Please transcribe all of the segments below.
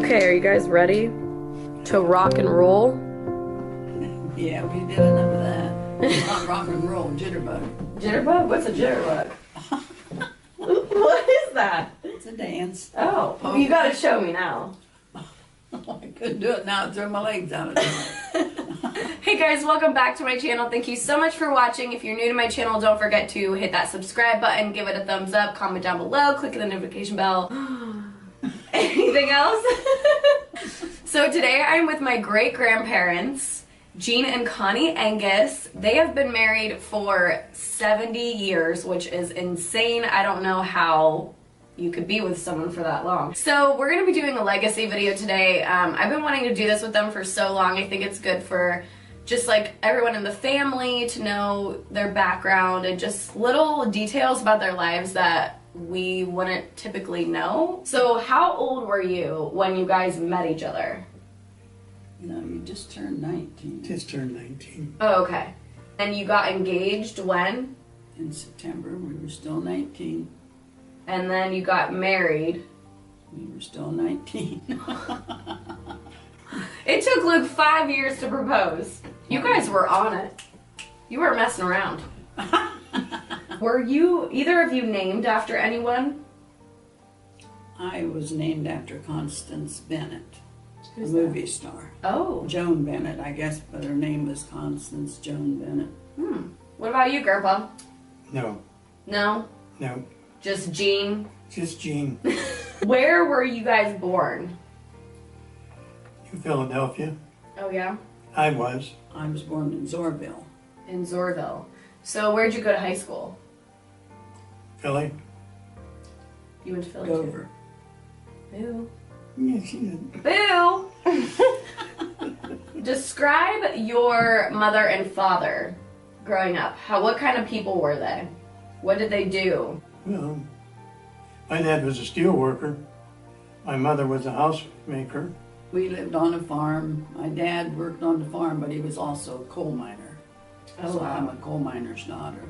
Okay, are you guys ready to rock and roll? Yeah, we did enough of that. Not rock and roll, jitterbug. Jitterbug? What's a jitterbug? What is that? It's a dance. Oh, well, you gotta show me now. I couldn't do it now. I'd throw my legs out of it. Hey guys, welcome back to my channel. Thank you so much for watching. If you're new to my channel, don't forget to hit that subscribe button, give it a thumbs up, comment down below, click the notification bell. Anything else? So today I'm with my great-grandparents, Jean and Connie Angus. They have been married for 70 years, which is insane. I don't know how you could be with someone for that long. So we're gonna be doing a legacy video today. I've been wanting to do this with them for so long. I think it's good for just like everyone in the family to know their background and just little details about their lives that we wouldn't typically know. So how old were you when you guys met each other? No, you just turned 19. Just turned 19. Oh, okay. And you got engaged when? In September, we were still 19. And then you got married. We were still 19. It took Luke 5 years to propose. You guys were on it. You weren't messing around. Were you, either of you, named after anyone? I was named after Constance Bennett, Who's a movie star. Oh. Joan Bennett, I guess, but her name was Constance Joan Bennett. What about you, Grandpa? No, No? no, Just Jean? just Jean. Where were you guys born? In Philadelphia. Oh, yeah? I was. I was born in Zorville. In Zorville. So where'd you go to high school? Philly. You went to Philly Dover. too. Boo. Yeah, she did. Boo! Describe your mother and father growing up. What kind of people were they? What did they do? Well, my dad was a steel worker. My mother was a housemaker. We lived on a farm. My dad worked on the farm, but he was also a coal miner. Oh, So wow. I'm a coal miner's daughter.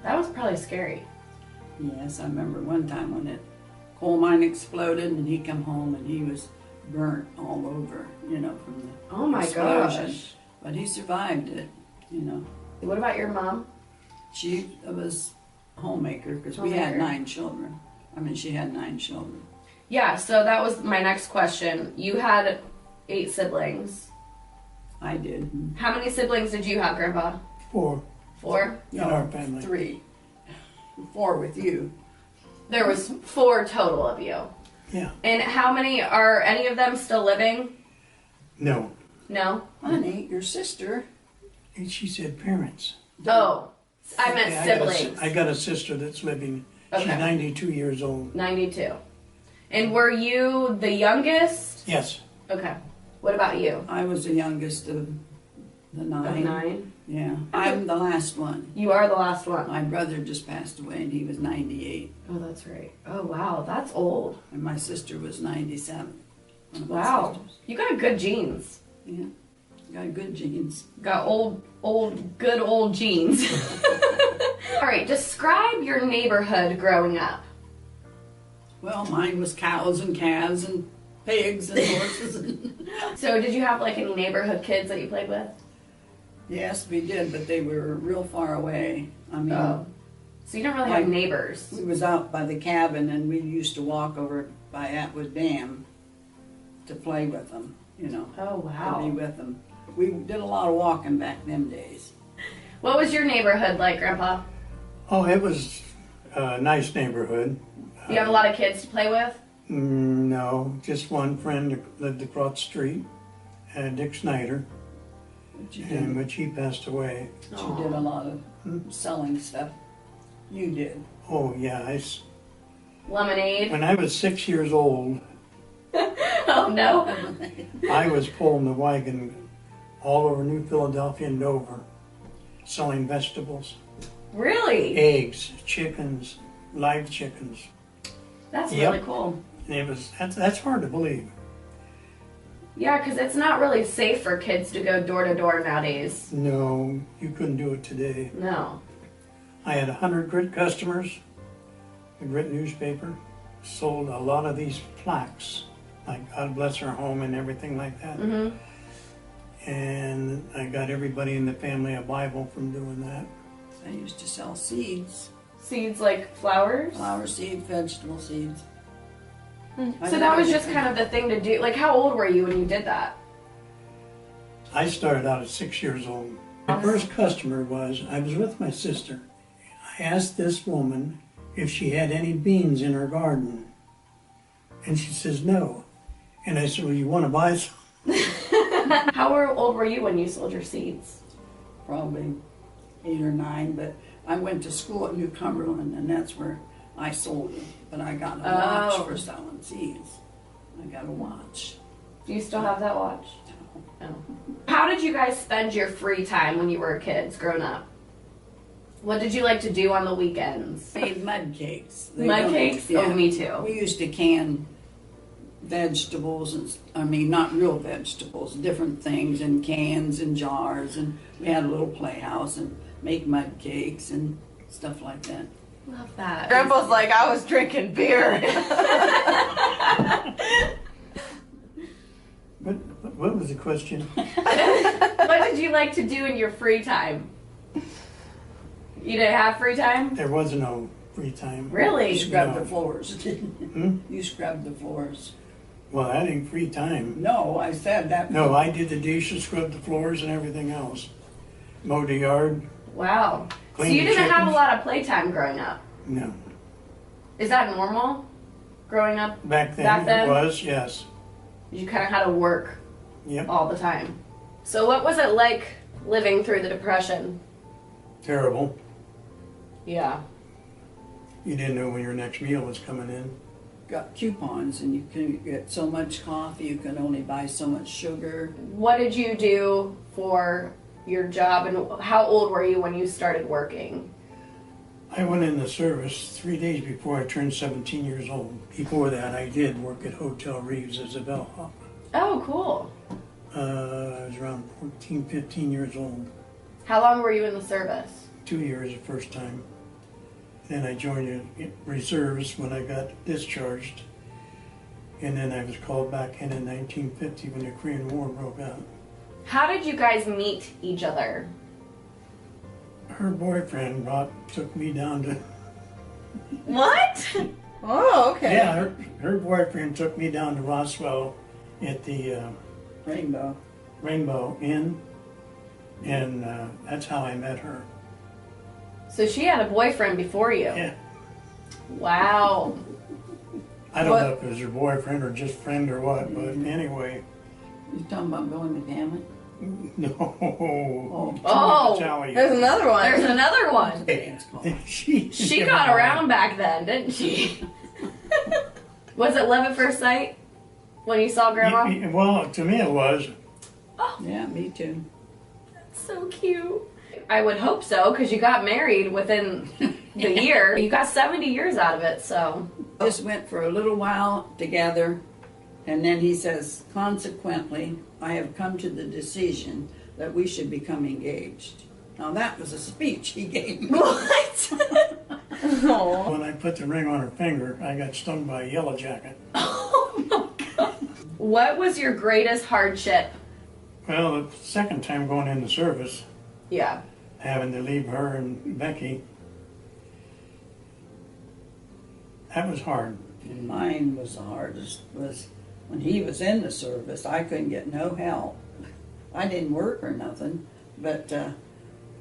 That was probably scary. Yes, I remember one time when that coal mine exploded and he come home and he was burnt all over, you know, from the Oh my explosion. gosh. But he survived it, you know. What about your mom? She was a homemaker because we had Homemaker. 9 children. I mean, she had 9 children. Yeah, so that was my next question. You had 8 siblings. I did. How many siblings did you have, Grandpa? 4 4? in our family. 3. 4 with you. There was 4 total of you. Yeah. And how many, are any of them still living? No. No? Honey, your sister. And she said parents. Oh, I meant Yeah, siblings. I got a sister that's living. She's Okay. 92 years old. 92. And were you the youngest? Yes. Okay. What about you? I was the youngest of the 9. Of 9? Yeah. I'm the last one. You are the last one. My brother just passed away and he was 98. Oh, that's right. Oh, wow. That's old. And my sister was 97. One of my Wow. sisters. You got good genes. Yeah. Got good genes. Got good old genes. All right, describe your neighborhood growing up. Well, mine was cows and calves and pigs and horses. And So did you have like any neighborhood kids that you played with? yes, we did, but they were real far away. I mean, Oh. So you don't really have Like- neighbors. we was out by the cabin and we used to walk over by Atwood Dam. to play with them, you know, Oh, to be wow. with them. We did a lot of walking back them days. What was your neighborhood like, Grandpa? Oh, it was a nice neighborhood. Do you have a lot of kids to play with? No, just one friend that lived across the street, Dick Snyder, But you in did, which he passed away. you did a lot of selling stuff. You did. Oh yeah, Lemonade? when I was 6 years old, Oh, no. I was pulling the wagon all over New Philadelphia and Dover, selling vegetables, Really? eggs, chickens, live chickens. That's Yep. really cool. And that's hard to believe. Yeah, because it's not really safe for kids to go door to door nowadays. No, you couldn't do it today. No. I had 100 grit customers, the grit newspaper, sold a lot of these plaques, like God bless her home and everything like that. Mm-hmm. And I got everybody in the family a Bible from doing that. I used to sell seeds, Seeds like flowers? flower seed, vegetable seeds. I So did that was just everything. kind of the thing to do. Like, how old were you when you did that? I started out at 6 years old. My first customer I was with my sister. I asked this woman if she had any beans in her garden. And she says no. And I said, well, you want to buy some? How old were you when you sold your seeds? Probably 8 or 9, but I went to school at New Cumberland, and that's where I sold them. But I got a watch Oh. for selling seeds. I got a watch. Do you still have that watch? No. How did you guys spend your free time when you were kids growing up? What did you like to do on the weekends? Made mud cakes. Mud cakes? Oh, me too. We used to can vegetables, and not real vegetables, different things in cans and jars, and we had a little playhouse and make mud cakes and stuff like that. Love that. Grandpa's like, I was drinking beer. What was the question? What did you like to do in your free time? You didn't have free time? There was no free time. You Really? scrubbed No. the floors. Hmm? You scrubbed the floors. Well, that ain't free time. No, I said that. No, I did the dishes, scrubbed the floors and everything else. Mowed the yard. Wow. So Clean you the didn't have a chickens. lot of playtime growing up. No. Is that normal? Growing up? Back then, Back then? it was, yes. You kind of had to work Yep. all the time. So what was it like living through the Depression? Terrible. Yeah. You didn't know when your next meal was coming in. Got coupons, and you can get so much coffee, you can only buy so much sugar. What did you do for your job, and how old were you when you started working? I went in the service 3 days before I turned 17 years old. Before that, I did work at Hotel Reeves as a bellhop. Oh, cool. I was around 14, 15 years old. How long were you in the service? 2 years the first time. Then I joined the reserves when I got discharged. And then I was called back in 1950 when the Korean War broke out. How did you guys meet each other? Her boyfriend took me down to, What? Oh, okay. yeah, her boyfriend took me down to Roswell at the Rainbow. Rainbow Inn. And that's how I met her. So she had a boyfriend before you? Yeah. Wow. I don't What? know if it was her boyfriend or just friend or what, but anyway, You talking about going to Hammond? no. Oh. Italian. There's another one. There's another one. It's called. She got around back then, didn't she? Was it love at first sight when you saw Grandma? Well, to me it was. Yeah, me too. So cute. I would hope so, because you got married within the year. You got 70 years out of it, so. Just went for a little while together, and then he says, consequently, I have come to the decision that we should become engaged. Now that was a speech he gave me. What? Aw. When I put the ring on her finger, I got stung by a yellow jacket. Oh my God. What was your greatest hardship? Well, the second time going in the service, Yeah. having to leave her and Becky, that was hard. And mine was the hardest, was when he was in the service, I couldn't get no help. I didn't work or nothing, but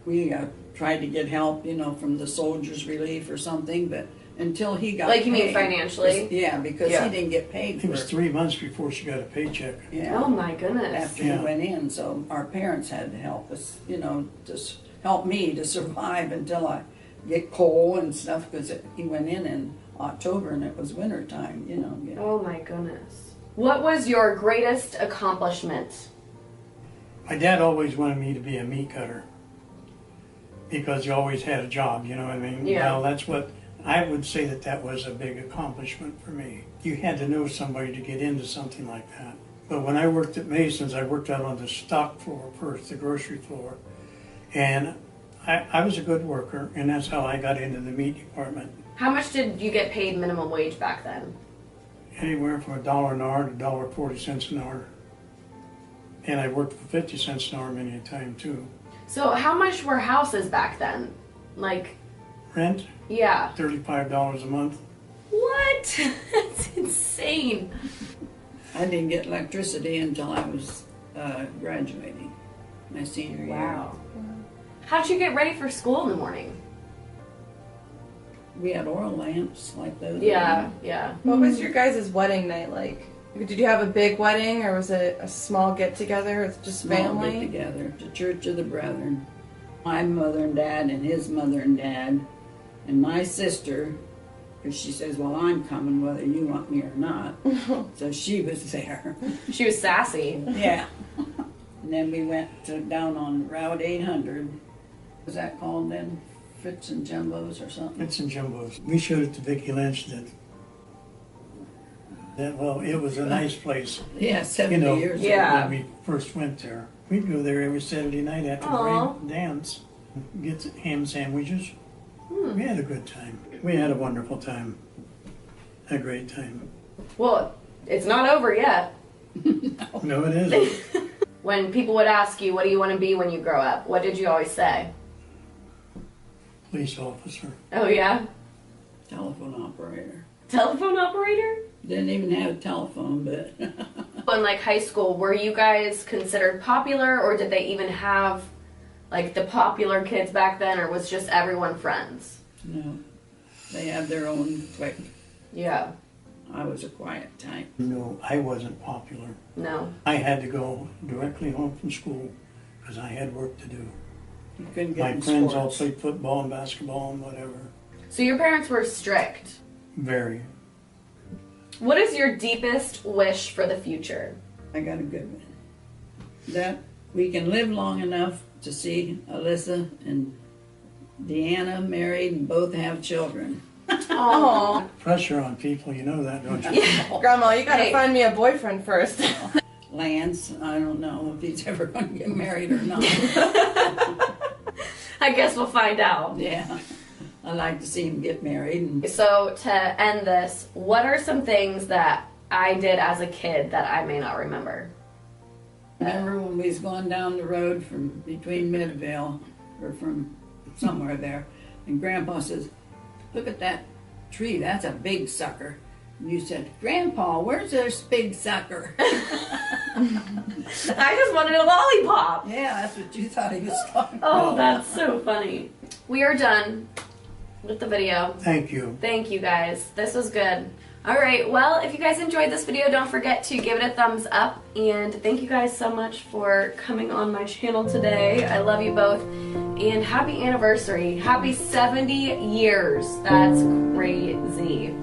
we tried to get help, from the Soldiers Relief or something, but until he got Like, you mean paid. financially? Yeah, because Yeah. he didn't get paid It for was 3 months before she got a paycheck. Yeah. Oh my goodness. After Yeah. he went in, so our parents had to help us, just help me to survive until I get coal and stuff, because he went in October and it was winter time, Yeah. Oh my goodness. What was your greatest accomplishment? My dad always wanted me to be a meat cutter because you always had a job, you know what I mean? Yeah. Well, that's what I would say that was a big accomplishment for me. You had to know somebody to get into something like that. But when I worked at Mason's, I worked out on the stock floor first, the grocery floor. And I was a good worker, and that's how I got into the meat department. How much did you get paid minimum wage back then? Anywhere from $1 an hour to $1.40 an hour. And I worked for 50 cents an hour many a time too. So how much were houses back then? Like, Rent, yeah. $35 a month. What? That's insane. I didn't get electricity until I was graduating, my senior year. Wow. How'd you get ready for school in the morning? We had oil lamps like those. Yeah, yeah. What was your guys' wedding night like? Did you have a big wedding, or was it a small get-together with just Small get family? together, the Church of the Brethren. My mother and dad and his mother and dad and my sister, because she says, well, I'm coming whether you want me or not. So she was there. She was sassy. Yeah. And then we went down on Route 800. Was that called then? Fritz and Jumbo's or something? It's in Jumbo's. We showed it to Vicki Lynch well, it was a nice place. Yeah, 70 years ago. Yeah. When we first went there. We'd go there every Saturday night after Aw. the dance, get ham sandwiches. We had a good time. We had a wonderful time. A great time. Well, it's not over yet. No, it isn't. When people would ask you, what do you want to be when you grow up? What did you always say? Police officer. Oh, yeah? Telephone operator. Telephone operator? Didn't even have a telephone, but In like high school, were you guys considered popular, or did they even have like the popular kids back then, or was just everyone friends? no. They had their own quick. Yeah. I was a quiet type. No, I wasn't popular. No. I had to go directly home from school because I had work to do. You couldn't get My in friends all sports. played football and basketball and whatever. So your parents were strict. Very. What is your deepest wish for the future? I got a good one. That we can live long enough to see Alyssa and Deanna married and both have children. Oh. Pressure on people, you know that, don't you? Grandma, you gotta Hey. find me a boyfriend first. Lance, I don't know if he's ever going to get married or not. I guess we'll find out. Yeah, I like to see him get married. And So to end this, what are some things that I did as a kid that I may not remember? remember when we was going down the road from between Midvale or from somewhere there, and Grandpa says, "Look at that tree. That's a big sucker." And you said, "Grandpa, where's this big sucker?" I just wanted a lollipop. Yeah, that's what you thought he was talking Oh, about. that's so funny. We are done with the video. Thank you. Thank you guys. This was good. Alright, well, if you guys enjoyed this video, don't forget to give it a thumbs up. And thank you guys so much for coming on my channel today. I love you both. And happy anniversary. Happy 70 years. That's crazy.